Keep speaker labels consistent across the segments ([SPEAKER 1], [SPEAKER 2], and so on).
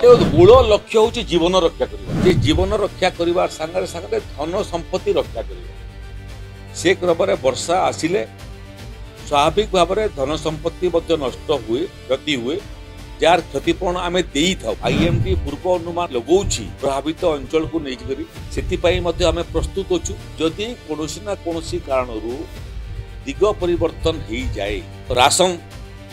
[SPEAKER 1] मूल लक्ष्य हूँ जीवन रक्षा करवा जीवन रक्षा करने सागर सागर धन संपत्ति रक्षा करवा से क्रम वर्षा आसिले स्वाभाविक भाव में धन संपत्ति नष्ट हुए क्षति हुए जार क्षतिपूरण आम दे था आईएमडी पूर्व अनुमान लगौछि प्रभावित अंचल को नहीं आम प्रस्तुत अच्छु जदि कौन ना कौन कारण दिग परिवर्तन हो जाए राशन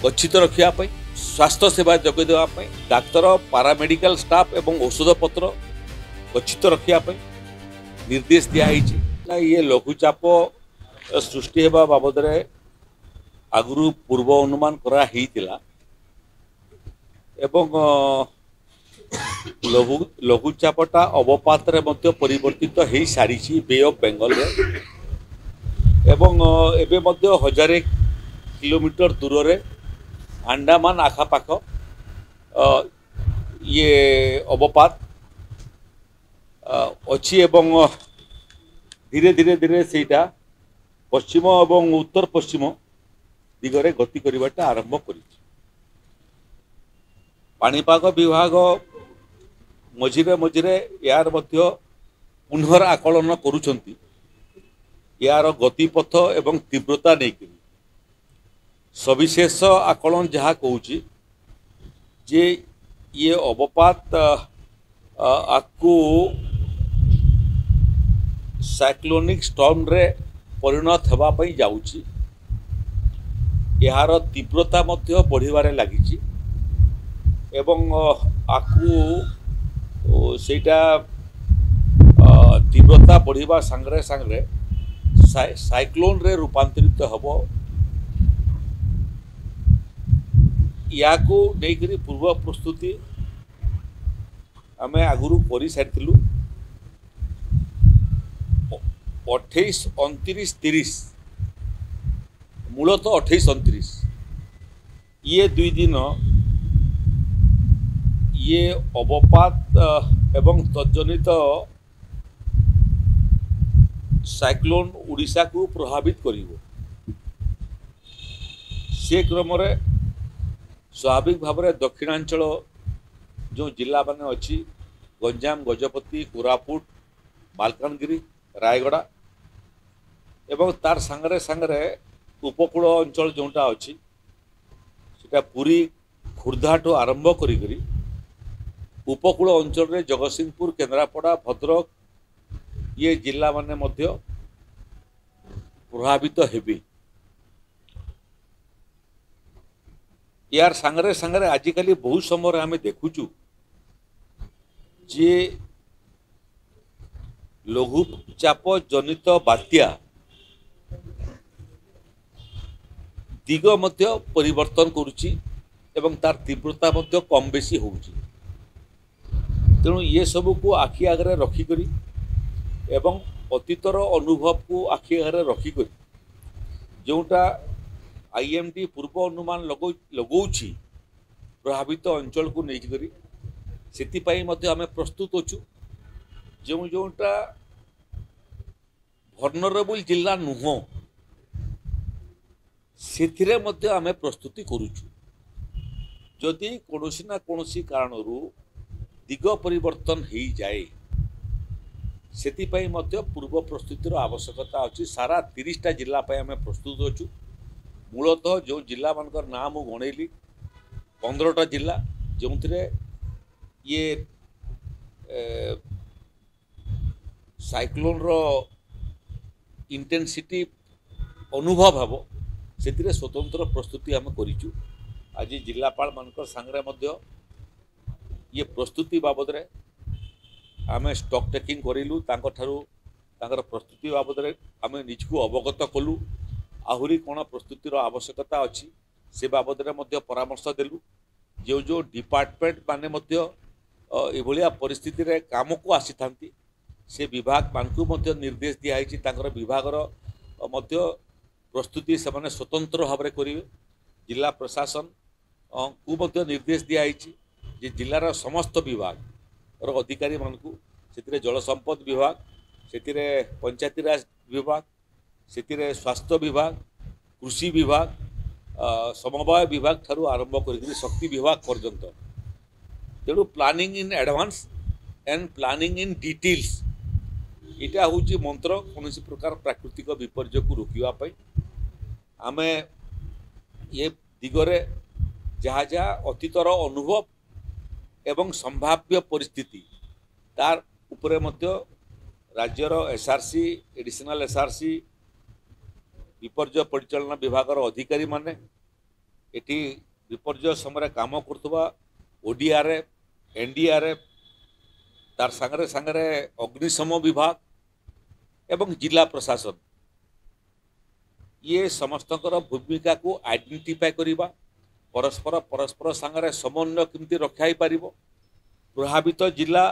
[SPEAKER 1] गच्छित रखापी स्वास्थ्य सेवा जगै देवाई डाक्तर पारामेडिकल स्टाफ एवं औषध पत्र गच्छित रखापी निर्देश दिखाई ये लघुचाप सृष्टि होगा बाबद आगु पूर्व अनुमान करा एवं लघुचापटा अवपात परिवर्तित हो सारी बे ऑफ बेंगल एवं एबे मध्य 1000 किलोमीटर दूर रे अंडमान आखापाख ये अवपात अच्छी एवं धीरे धीरे धीरे सेटा पश्चिम एवं उत्तर पश्चिम दिगरे गति करवाटा आरंभ कर पाणीपाग विभाग मझिरे मझिरे यार मध्य पुनर आकलन करुछंती यार गतिपथ एवं तीव्रता नहीं सविशेष आकलन जहाँ कहूँ जे ये अवपात आपको साइक्लोनिक स्टॉर्म रे परिणत होगापी जाऊँगी यार तीव्रता मध्य बढ़िबारे लागिछि एवं आपको सेटा तीव्रता बढ़िबा सांगरे सांगरे साइक्लोन रे रूपांतरित हबो या को नहीं पूर्व प्रस्तुति आम आगु कर सारी 28, 29, 30 मूलतः 28, 29 ये 2 दिन ये अवपात एवं तजनित साइक्लोन उड़ीसा को प्रभावित करिवो से क्रम स्वाभाविक भाव में दक्षिणांचल जो जिला माने अच्छी गंजाम गजपति कोरापुट मालकानगिरी रायगड़ा एवं तार सांगरे सांगरे उपकूल अंचल जोटा अच्छी सेटा पुरी खुर्धा ठू आरंभ करी उपकूल अंचल रे जगतसिंहपुर केन्द्रापड़ा भद्रक ये जिला माने मध्य प्रभावित हेबी यार सांगरे सांगरे आजिकली बहुत समय आम देखुचु जे लघुचाप जनित बात्या दिग मध्य परिवर्तन करुची एवं तार तीव्रता मध्य कम बेसी होउची तेणु ये सब को आखि आगे रखिक एवं अतीतर अनुभव को आखि आगे रखिक जोटा आईएमडी पूर्व अनुमान लगौछि प्रभावित अंचल को नहीं से आम प्रस्तुत अच्छु जो जोटा भर्नरेबल जिला नुह से आम प्रस्तुति करुचु जदि कौन ना कौन कारण दिग परिवर्तन हो जाए से पूर्व प्रस्तुतिर आवश्यकता अच्छी सारा 30टा जिला आम प्रस्तुत अच्छु मूलतः जो जिला मानकर नाम मु गणेली 15टा जिला जो ये साइक्लोन रो इंटेंसिटी अनुभव हम से स्वतंत्र प्रस्तुति आम करिचु आज जिलापाल मानकर सांगरे मध्य ये प्रस्तुति बाबद रे आम स्टॉक टेकिंग करूँ तांकर प्रस्तुति बाबद रे आम निजको अवगत कलु आहुरी कौन प्रस्तुतिर आवश्यकता अच्छी से बाबद में परामर्श देलु जो जो डिपार्टमेंट माने मध्य परिस्थिति रे काम को आसी थांती से विभाग मानकु मध्य निर्देश दिखाई तांकर विभागर मध्य प्रस्तुति से माने स्वतंत्र भाव में करेंगे जिला प्रशासन को मध्य निर्देश दिखाई जे जिलार समस्त विभाग अधिकारी मानकु से जल संपद विभाग से पंचायती राज विभाग से स्वास्थ्य विभाग कृषि विभाग समवाय विभाग ठारू आरंभ कर शक्ति विभाग पर्यंत तेणु planning in advance and planning in details इटा हूँ मंत्र कौन प्रकार प्राकृतिक विपर्य को रोकवाई आम ये दिगरे जहाँ जहाँ अतीतर अनुभव एवं संभाव्य परिस्थिति तार उपरे मध्य राज्यर एसआरसी एडिशनल एसआरसी विपर्य परिचालन विभाग अधिकारी माने एटी विपर्य समय काम करथुवा ओडीआरएफ एनडीआरएफ तार सांगरे सांगरे अग्निशम विभाग एवं जिला प्रशासन ये समस्तकर भूमिका को आइडेंटिफाई करिबा परस्पर परस्पर सांगरे समन्वय केमती रखा ही पारिबो प्रभावित जिला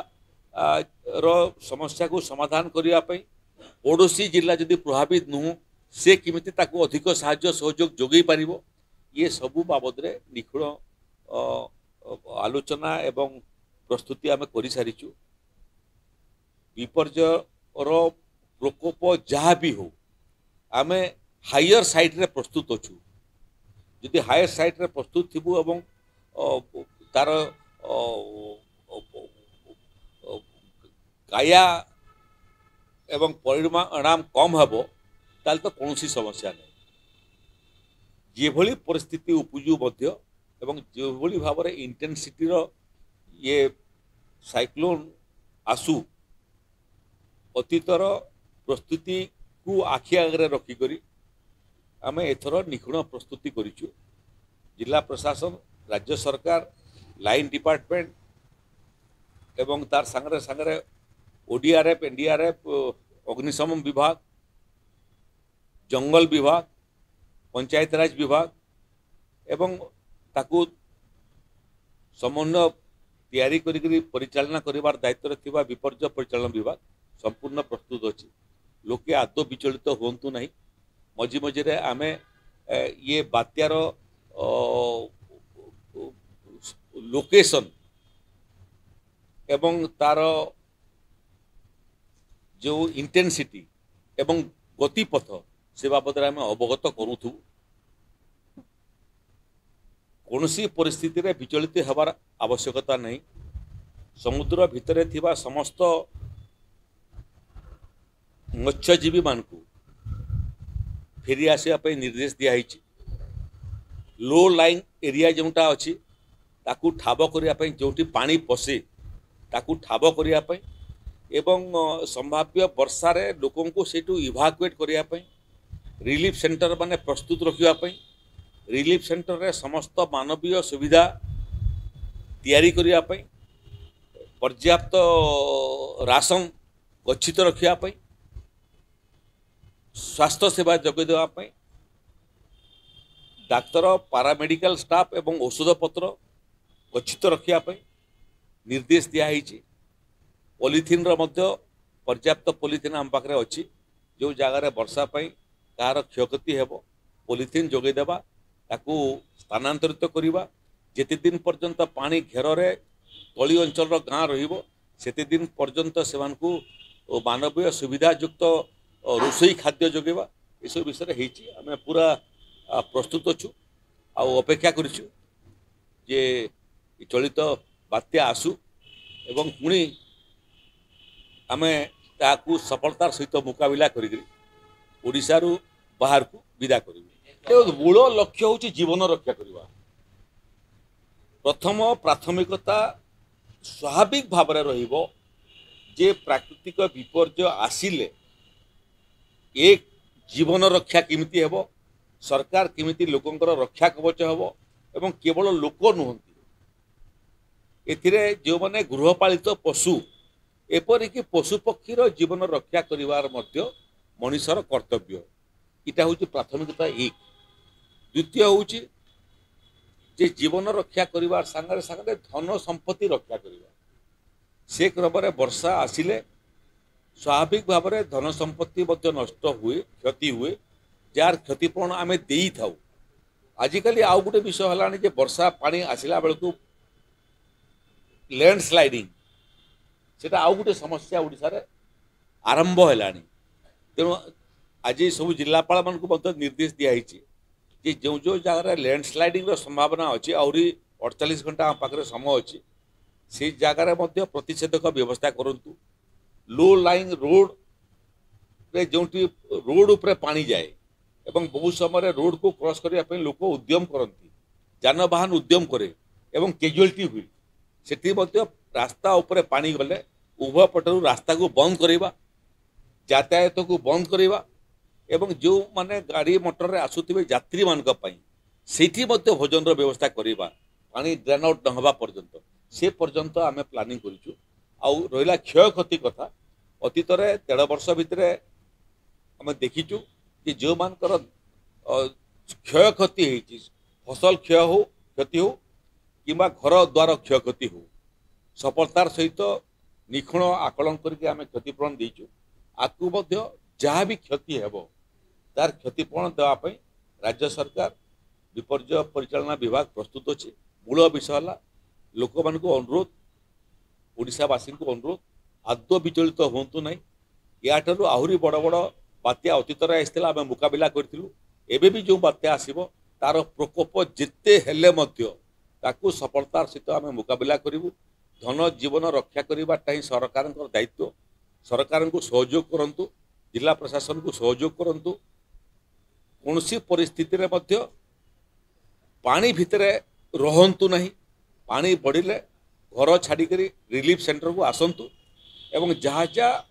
[SPEAKER 1] रो समस्या को समाधान करिया पई पड़ोसी जिला जदि प्रभावित नुह से केमिति ताको अधिक साहाय्य सहयोग जोगई पारिबो ये सबु बाबद रे निखुण आलोचना एवं प्रस्तुति आम कर सारीचु विपर्य प्रकोप जहाँ भी हो आम हायर साइड रे प्रस्तुत अच्छु यदि हायर साइड रे प्रस्तुत थिबु एवं तार काया एवं परिणाम कम हेबो ताल तो कौन समस्या नहीं जे भली परिस्थिति उपजु मध्य एवं जो भली भाव में इंटेंसिटी ये साइक्लोन आसु अतीतर प्रस्तुति को आखि आगे रखिक आम एथर निखुण प्रस्तुति करिचु जिला प्रशासन राज्य सरकार लाइन डिपार्टमेंट एवं तार सांगरे सांगरे ओडीआरएफ एनडीआरएफ अग्निशम विभाग जंगल विभाग पंचायत राज विभाग एवं ताकू समन्वय तैयारी करी परिचालना करिवार दायित्व थिबा विपर्य परिचालन विभाग संपूर्ण प्रस्तुत अच्छी लोके आदौ विचलित हुंतु नहीं मझी मझे आम ये बात्यार लोकेशन एवं तार जो इंटेंसिटी एवं गतिपथ से बाबद आम अवगत करूँ कौन सी परिस्थिति रे विचलित हबार आवश्यकता नहीं समुद्र भितर थिबा समस्त मत्स्यजीवी मान को फेरी आसवाई निर्देश दिखाई लो लाइन एरिया जोटा अच्छी ताकू ठाब करने जो पानी पशे ताकू ठाब करने एवं संभाव्य वर्षा रे लोकों को सेठू इवाकुएट करने रिलीफ सेंटर माने प्रस्तुत रखापी रिलीफ सेंटर रे समस्त मानवीय सुविधा तैयारी करने पर्याप्त राशन गच्छित रखापी स्वास्थ्य सेवा जोगे देवाई डाक्तर पारामेडिकल स्टाफ एवं औषध पत्र गच्छित रखापी निर्देश दिखाई पॉलिथिन मध्य पर्याप्त पॉलिथिन आम पाखे अच्छी जो जगार वर्षा कहार क्षयक्षति हेब पॉलिथिन जोगे देवा ताकू स्थानांतरित करवा जेते दिन पर्यंत पानी घेर रे तली अंचल गाँ रते दिन पर्यंत से मानवीय सुविधा युक्त रोसई खाद्य जोगेवा ये सब विषय आम पूरा प्रस्तुत अच्छु अपेक्षा करिछु जे चलित बात्या आसु एवं पुणी आमे ताकू सफलतार सहित मुकाबिला करी ओडिशा रु बाहर को विदा करिबे मूल लक्ष्य होची जीवन रक्षा करवा प्रथम प्राथमिकता स्वाभाविक भाव में रहिबो जे प्राकृतिक विपर्य आसिले एक जीवन रक्षा केमिति हेबो सरकार केमिति लोकंकर रक्षा कवच हेबो एवं केवल लोक नुहंती एथिरे जो माने गृहपालित पशु एपरिक पशु पक्षीर जीवन रक्षा करिवार मध्य मनुष्यर कर्तव्य इटा हूँ प्राथमिकता एक द्वितीय हूँ जे जीवन रक्षा करिवार सांगरे सांगरे धन संपत्ति रक्षा करिवा से क्रम वर्षा आसिले स्वाभाविक भाव में धन संपत्ति नष्ट हुए क्षति हुए जार क्षतिपूरण आम दे था आजिकल आउ गोटे विषय है वर्षा पानी आसला बेलू लैंडस्लाइडिंग सेटा आउ गोटे समस्या ओडिशा रे आरंभ है तेणु आज सब जिलापाल मान निर्देश दिखाई जो जो जगह लैंडस्लाइडिंग संभावना अच्छी आहरी 48 घंटा आम पाखे समय अच्छी से जगार प्रतिषेधक व्यवस्था करूँ। लो लाइन रोड रे जो रोड उपरे पानी जाए एवं बहुत समय रोड को क्रॉस करने लोक उद्यम करती, जानवाहन उद्यम करे एवं कैजुअलिटी हुई। सेठी रास्ता उपरे पानी गले उभय पटर रास्ता को बंद करवा, यातायात को बंद करवा एवं जो माने गाड़ी मोटर रे आसुथिबे यात्री मानक पई सेठी भोजन व्यवस्था करवा, पानी ड्रेन आउट न होबा पर्यंत से पर्यंत आमे प्लानिंग करिछु। आउ रहिला क्षय क्षति कथा, अतीत रे 1.5 वर्ष भितर आमे देखिछु कि जो मानकर क्षय क्षति होइछि, फसल क्षय हो क्षति हो किंबा घर द्वार क्षय क्षति हो, सफलतार सहित निखुण आकलन करके आमे क्षतिपूरण देइछु। आकु मध्य जहाँ भी क्षति हेबो तार क्षतिपूरण देवाई राज्य सरकार विपर्य परिचालना विभाग प्रस्तुत अच्छे। मूल विषय है लोक मान अनुरोध, ओडिशावासी को अनुरोध, आदौ विचलित हूँ ना। या आहरी बड़ बड़ बात्या अतीत आसला आम मुकाबिला करूँ। एबे भी जो बात्या आसब तार प्रकोप जिते हेले मध्य ताकू सफलतार सहित आम मुकाबिला करूँ। धन जीवन रक्षा करवाटा ही सरकार दायित्व। सरकार को सहयोग करंतु, जिला प्रशासन को सहयोग करंतु। कौन सी परिस्थिति रे मध्य पानी भितरे रहंतु नहीं, पानी बढ़िले घर छाड़िकरी रिलीफ सेंटर को आसंतु एवं जहाँ जहाँ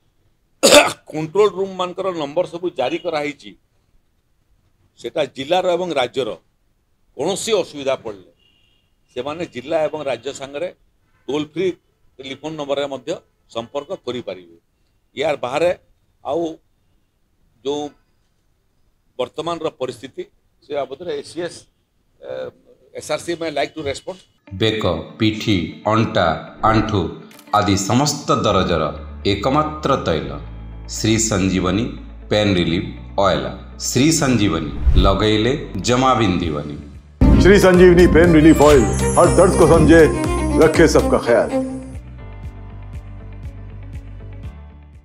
[SPEAKER 1] कंट्रोल रूम मानकर नंबर सब जारी कराई सेटा जिलार एवं राज्यर कौन सी असुविधा पड़े से माने जिला एवं राज्य सांगरे टोल फ्री टेलीफोन नंबर रे मध्य संपर्क करि परिबे। यार बाहर आउ जो वर्तमान रो परिस्थिति से बाबद एसीएस एसआरसी में लाइक टू रेस्पोंड।
[SPEAKER 2] बेक, पिठी, अंटा, आंठू आदि समस्त दरजर एकमात्र तैल श्री संजीवनी पेन रिलीफ ऑयल। श्री संजीवनी लगैले जमा बिंदीवनी।
[SPEAKER 3] श्री संजीवनी पेन रिलीफ ऑयल हर दर्द को समझे, रखे सबका ख्याल।